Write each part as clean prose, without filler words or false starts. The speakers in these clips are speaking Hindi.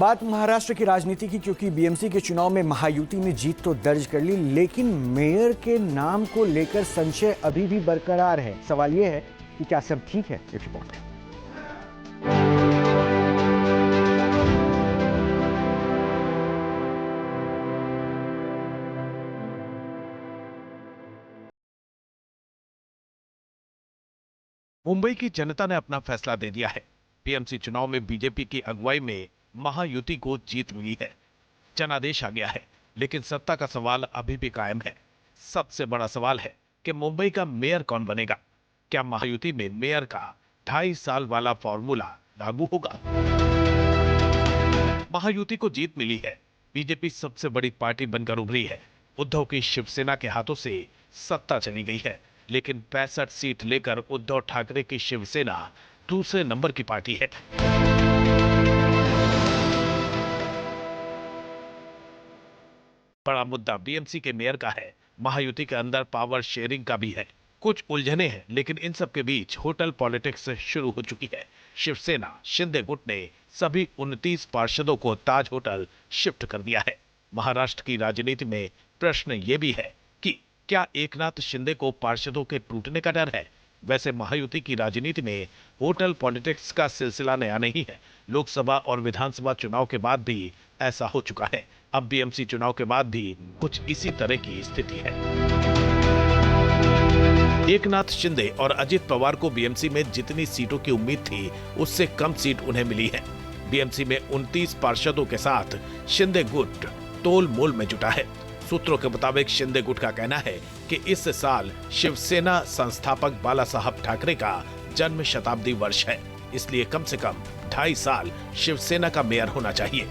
बात महाराष्ट्र की राजनीति की, क्योंकि बीएमसी के चुनाव में महायुति ने जीत तो दर्ज कर ली, लेकिन मेयर के नाम को लेकर संशय अभी भी बरकरार है। सवाल यह है कि क्या सब ठीक है। एक रिपोर्ट। मुंबई की जनता ने अपना फैसला दे दिया है। बीएमसी चुनाव में बीजेपी की अगुवाई में महायुति को जीत मिली है। जनादेश आ गया है, लेकिन सत्ता का सवाल अभी भी कायम है। सबसे बड़ा सवाल है कि मुंबई का मेयर कौन बनेगा। क्या महायुति में मेयर का 2.5 साल वाला फॉर्मूला लागू होगा? महायुति को जीत मिली है। बीजेपी सबसे बड़ी पार्टी बनकर उभरी है। उद्धव की शिवसेना के हाथों से सत्ता चली गई है, लेकिन 65 सीट लेकर उद्धव ठाकरे की शिवसेना दूसरे नंबर की पार्टी है। बड़ा मुद्दा बीएमसी के मेयर का है। महायुति के अंदर पावर शेयरिंग का भी है। कुछ उलझने हैं, लेकिन इन सब के बीच होटल पॉलिटिक्स शुरू हो चुकी है। शिवसेना शिंदे गुट ने सभी 29 पार्षदों को ताज होटल शिफ्ट कर दिया है। महाराष्ट्र की राजनीति में प्रश्न ये भी है कि क्या एकनाथ शिंदे को पार्षदों के टूटने का डर है? वैसे महायुति की राजनीति में होटल पॉलिटिक्स का सिलसिला नया नहीं है। लोकसभा और विधानसभा चुनाव के बाद भी ऐसा हो चुका है। अब बीएमसी चुनाव के बाद भी कुछ इसी तरह की स्थिति है। एकनाथ शिंदे और अजित पवार को बीएमसी में जितनी सीटों की उम्मीद थी, उससे कम सीट उन्हें मिली है। बीएमसी में 29 पार्षदों के साथ शिंदे गुट तोल मोल में जुटा है। सूत्रों के मुताबिक शिंदे गुट का कहना है कि इस साल शिवसेना संस्थापक बाला साहब ठाकरे का जन्म शताब्दी वर्ष है, इसलिए कम से कम 2.5 साल शिवसेना का मेयर होना चाहिए।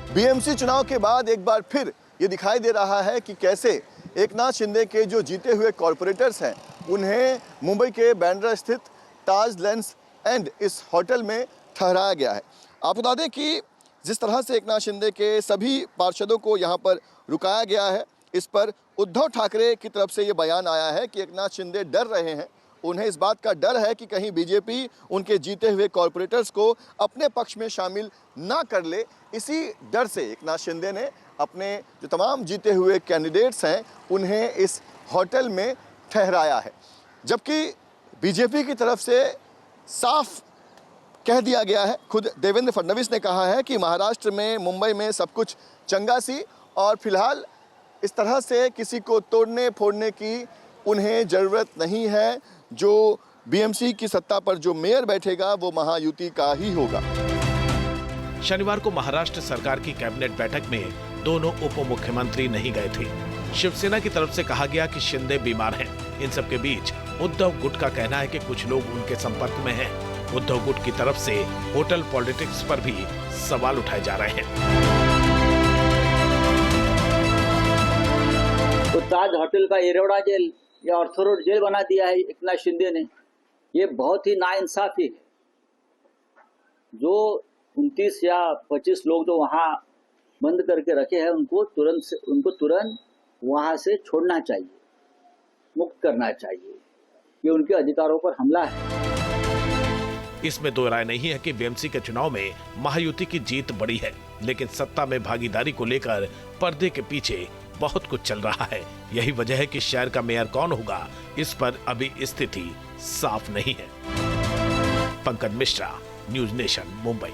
बीएमसी चुनाव के बाद एक बार फिर ये दिखाई दे रहा है कि कैसे एकनाथ शिंदे के जो जीते हुए कॉर्पोरेटर्स हैं, उन्हें मुंबई के बांद्रा स्थित ताज लेंस एंड इस होटल में ठहराया गया है। आपको बता दें कि जिस तरह से एकनाथ शिंदे के सभी पार्षदों को यहाँ पर रुकाया गया है, इस पर उद्धव ठाकरे की तरफ से ये बयान आया है कि एकनाथ शिंदे डर रहे हैं। उन्हें इस बात का डर है कि कहीं बीजेपी उनके जीते हुए कॉर्पोरेटर्स को अपने पक्ष में शामिल ना कर ले। इसी डर से एकनाथ शिंदे ने अपने जो तमाम जीते हुए कैंडिडेट्स हैं, उन्हें इस होटल में ठहराया है। जबकि बीजेपी की तरफ से साफ कह दिया गया है, खुद देवेंद्र फडणवीस ने कहा है कि महाराष्ट्र में, मुंबई में सब कुछ चंगा सी, और फिलहाल इस तरह से किसी को तोड़ने फोड़ने की उन्हें ज़रूरत नहीं है। जो बीएमसी की सत्ता पर जो मेयर बैठेगा वो महायुति का ही होगा। शनिवार को महाराष्ट्र सरकार की कैबिनेट बैठक में दोनों उप मुख्यमंत्री नहीं गए थे। शिवसेना की तरफ से कहा गया कि शिंदे बीमार हैं। इन सब के बीच उद्धव गुट का कहना है कि कुछ लोग उनके संपर्क में हैं। उद्धव गुट की तरफ से होटल पॉलिटिक्स पर भी सवाल उठाए जा रहे हैं। तो ताज होटल का एरोडा जेल या ऑर्थो रोड जेल बना दिया है एकनाथ शिंदे ने। ये बहुत ही नाइंसाफी है। जो 29 या 25 लोग जो वहाँ बंद करके रखे हैं, उनको तुरंत वहाँ से छोड़ना चाहिए, मुक्त करना चाहिए। ये उनके अधिकारों पर हमला है। इसमें दो राय नहीं है कि बीएमसी के चुनाव में महायुति की जीत बड़ी है, लेकिन सत्ता में भागीदारी को लेकर पर्दे के पीछे बहुत कुछ चल रहा है। यही वजह है कि शहर का मेयर कौन होगा, इस पर अभी स्थिति साफ नहीं है। Pankaj Mishra, news nation, Mumbai.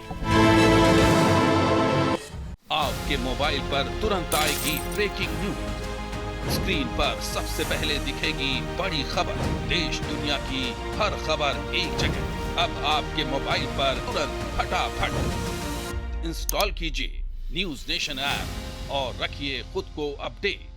आपके मोबाइल पर तुरंत आएगी ब्रेकिंग न्यूज। स्क्रीन पर सबसे पहले दिखेगी बड़ी खबर। देश दुनिया की हर खबर एक जगह। अब आपके मोबाइल पर तुरंत फटाफट इंस्टॉल कीजिए न्यूज नेशन ऐप और रखिए खुद को अपडेट।